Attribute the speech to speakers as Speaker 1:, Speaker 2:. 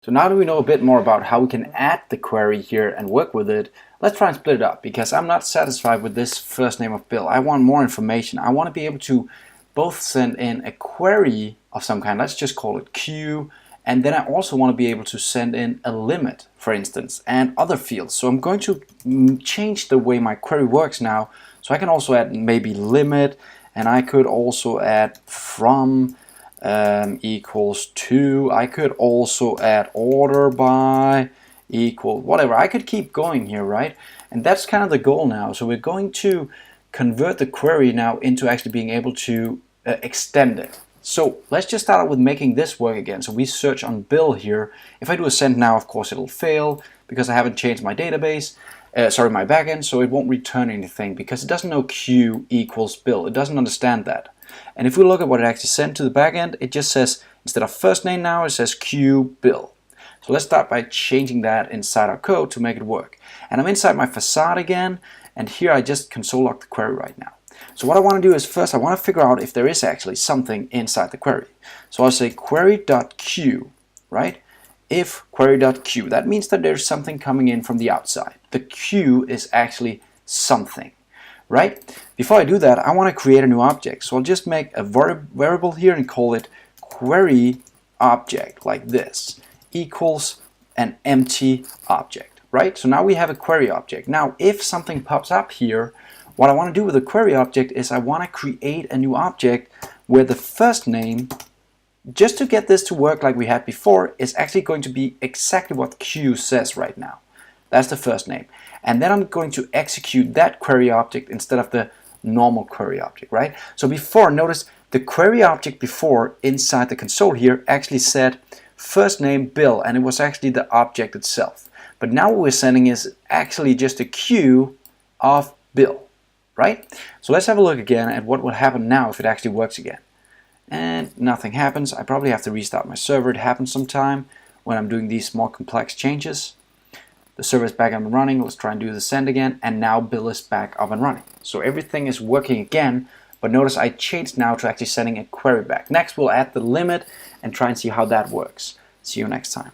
Speaker 1: So now that we know a bit more about how we can add the query here and work with it, let's try and split it up, because I'm not satisfied with this first name of Bill. I want more information. I want to be able to both send in a query of some kind, let's just call it Q, and then I also want to be able to send in a limit, for instance, and other fields. So I'm going to change the way my query works now. So I can also add maybe limit, and I could also add from equals to. I could also add order by equal whatever. I could keep going here, right? And that's kind of the goal now. So we're going to convert the query now into actually being able to extend it. So let's just start out with making this work again. So we search on Bill here. If I do a send now, of course it'll fail because I haven't changed my database, my backend, so it won't return anything because it doesn't know Q equals Bill. It doesn't understand that. And if we look at what it actually sent to the backend, it just says, instead of first name now, it says Q Bill. So let's start by changing that inside our code to make it work. And I'm inside my facade again, and here I just console log the query right now. So what I want to do is first I want to figure out if there is actually something inside the query. So I'll say query.q, right? If query.q, that means that there's something coming in from the outside. The Q is actually something, right? Before I do that, I want to create a new object. So I'll just make a variable here and call it query object, like this, equals an empty object, right? So now we have a query object. Now, if something pops up here, what I want to do with the query object is I want to create a new object where the first name, just to get this to work like we had before, is actually going to be exactly what Q says right now. That's the first name. And then I'm going to execute that query object instead of the normal query object, right? So before, notice the query object before inside the console here actually said first name Bill, and it was actually the object itself. But now what we're sending is actually just a queue of Bill, right? So let's have a look again at what would happen now if it actually works again. And nothing happens. I probably have to restart my server. It happens sometime when I'm doing these more complex changes. The server is back up and running. Let's try and do the send again, and now Bill is back up and running. So everything is working again, but notice I changed now to actually sending a query back. Next we'll add the limit and try and see how that works. See you next time.